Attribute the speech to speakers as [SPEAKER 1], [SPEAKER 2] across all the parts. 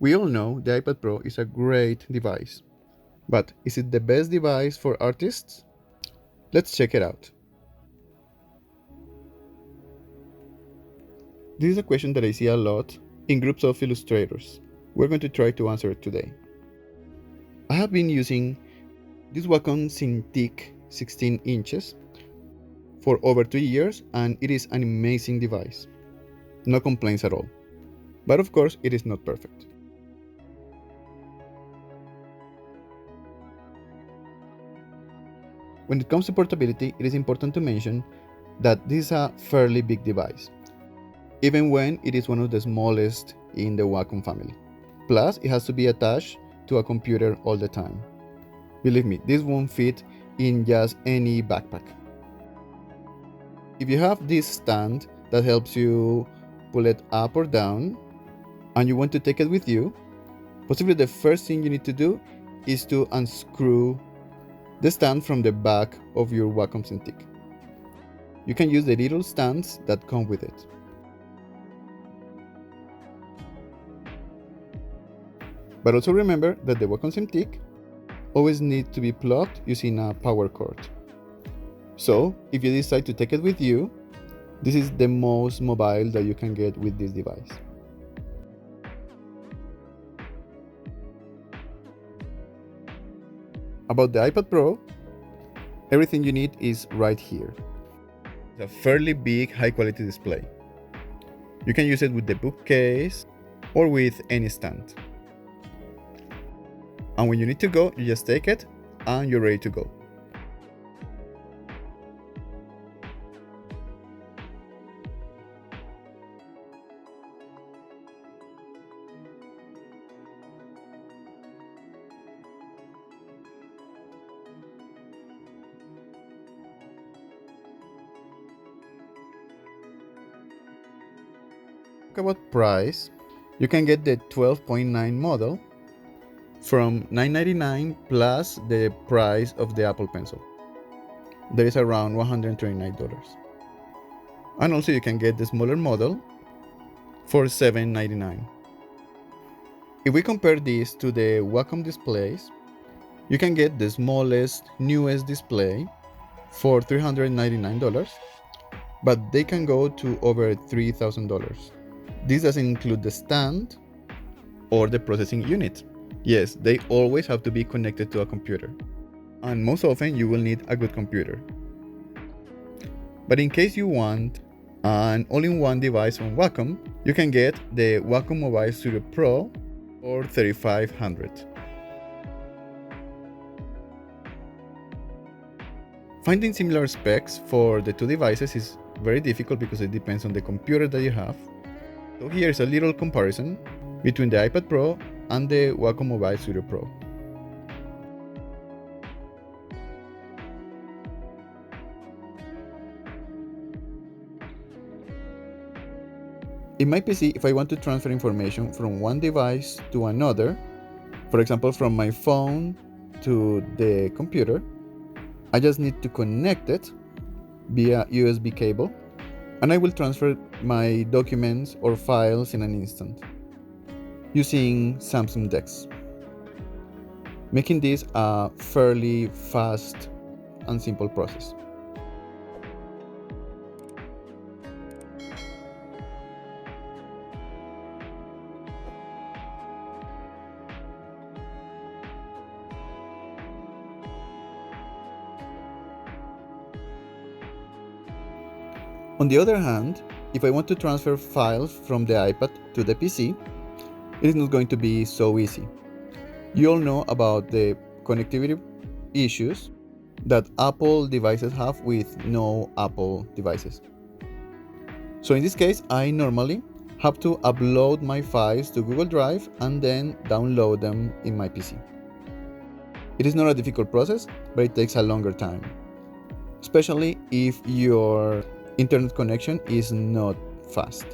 [SPEAKER 1] We all know the iPad Pro is a great device, but is it the best device for artists? Let's check it out. This is a question that I see a lot in groups of illustrators. We're going to try to answer it today. I have been using this Wacom Cintiq 16 inches for over 2 years, and it is an amazing device. No complaints at all. But of course, it is not perfect. When it comes to portability, it is important to mention that this is a fairly big device, even when it is one of the smallest in the Wacom family. Plus, it has to be attached to a computer all the time. Believe me, this won't fit in just any backpack. If you have this stand that helps you pull it up or down, and you want to take it with you, possibly the first thing you need to do is to unscrew the stand from the back of your Wacom Cintiq. You can use the little stands that come with it. But also remember that the Wacom Cintiq always needs to be plugged using a power cord. So, if you decide to take it with you, this is the most mobile that you can get with this device. About the iPad Pro, everything you need is right here. It's a fairly big, high-quality display. You can use it with the bookcase or with any stand. And when you need to go, you just take it and you're ready to go. Talk about price. You can get the 12.9 model from $999 plus the price of the Apple Pencil. That is around $129. And also you can get the smaller model for $799. If we compare this to the Wacom displays, you can get the smallest, newest display for $399, but they can go to over $3,000. This doesn't include the stand or the processing unit. Yes, they always have to be connected to a computer. And most often you will need a good computer. But in case you want an all-in-one device from Wacom, you can get the Wacom Mobile Studio Pro for $3,500. Finding similar specs for the two devices is very difficult because it depends on the computer that you have. So here is a little comparison between the iPad Pro and the Wacom Mobile Studio Pro. In my PC, if I want to transfer information from one device to another, for example from my phone to the computer, I just need to connect it via USB cable, and I will transfer my documents or files in an instant using Samsung DeX, making this a fairly fast and simple process. On the other hand, if I want to transfer files from the iPad to the PC, it is not going to be so easy. You all know about the connectivity issues that Apple devices have with no Apple devices. So in this case, I normally have to upload my files to Google Drive and then download them in my PC. It is not a difficult process, but it takes a longer time, especially if your internet connection is not fast.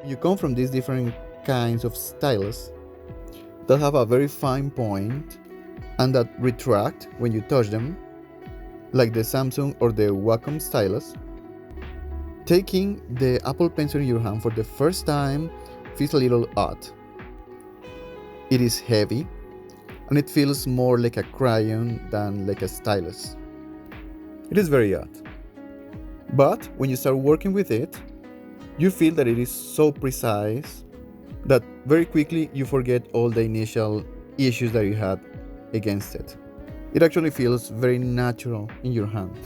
[SPEAKER 1] You come from these different kinds of stylus that have a very fine point and that retract when you touch them, like the Samsung or the Wacom stylus. Taking the Apple Pencil in your hand for the first time feels a little odd. It is heavy, and it feels more like a crayon than like a stylus. It is very odd. But when you start working with it, you feel that it is so precise that very quickly you forget all the initial issues that you had against it. It actually feels very natural in your hand,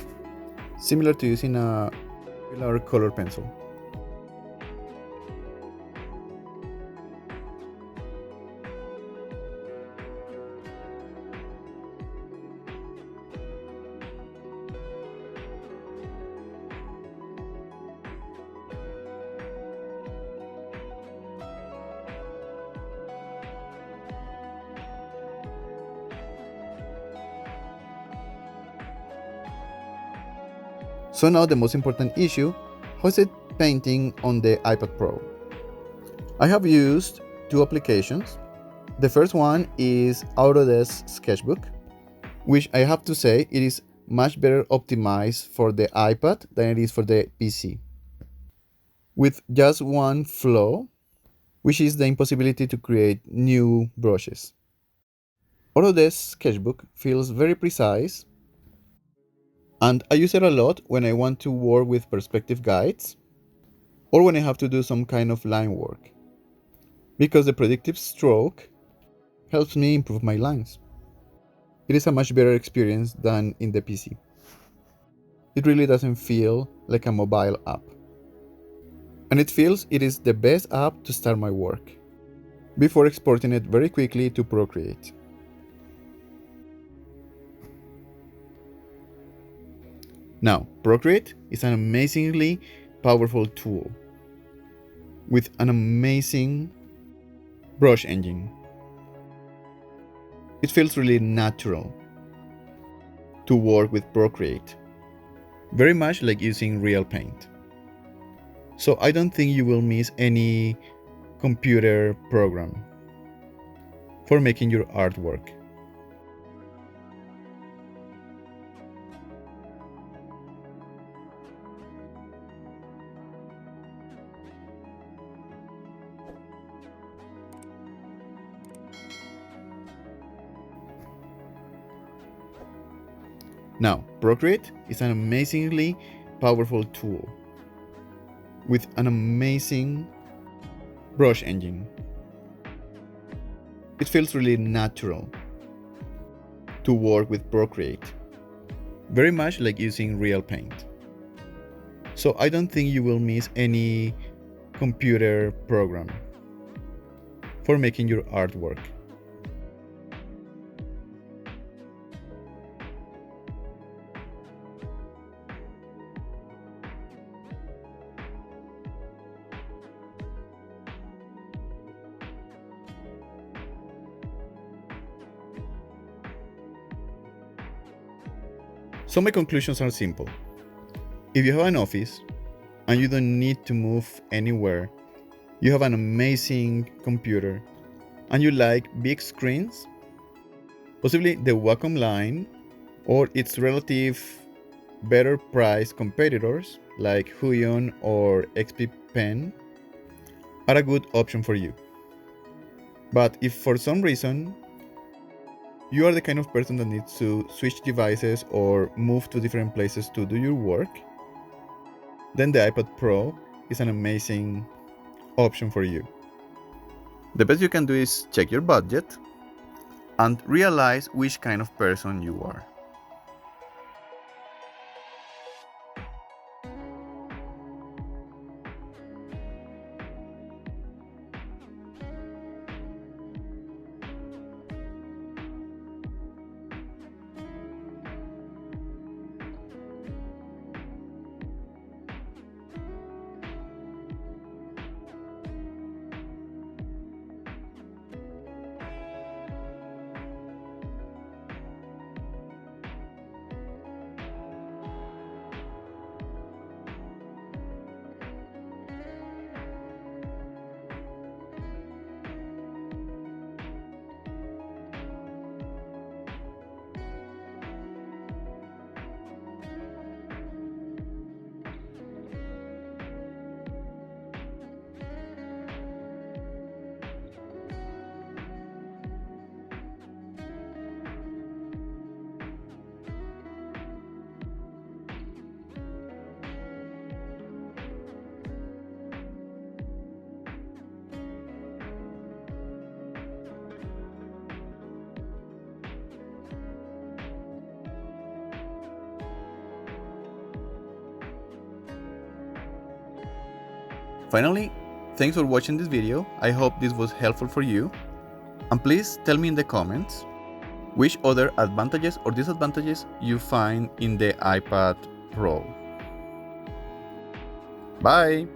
[SPEAKER 1] similar to using a regular color pencil. So now the most important issue, how is it painting on the iPad Pro? I have used two applications. The first one is Autodesk Sketchbook, which I have to say it is much better optimized for the iPad than it is for the PC. With just one flaw, which is the impossibility to create new brushes. Autodesk Sketchbook feels very precise, and I use it a lot when I want to work with perspective guides or when I have to do some kind of line work, because the predictive stroke helps me improve my lines. It is a much better experience than in the PC. It really doesn't feel like a mobile app. And it feels it is the best app to start my work, before exporting it very quickly to Procreate. Now, Procreate is an amazingly powerful tool with an amazing brush engine. It feels really natural to work with Procreate, very much like using real paint. So I don't think you will miss any computer program for making your artwork. Now, Procreate is an amazingly powerful tool with an amazing brush engine. It feels really natural to work with Procreate, very much like using real paint. So I don't think you will miss any computer program for making your artwork. So my conclusions are simple. If you have an office and you don't need to move anywhere, you have an amazing computer, and you like big screens, possibly the Wacom line or its relative better priced competitors like Huion or XP Pen are a good option for you. But if for some reason you are the kind of person that needs to switch devices or move to different places to do your work, then the iPad Pro is an amazing option for you. The best you can do is check your budget and realize which kind of person you are. Finally, thanks for watching this video. I hope this was helpful for you. And please tell me in the comments which other advantages or disadvantages you find in the iPad Pro. Bye!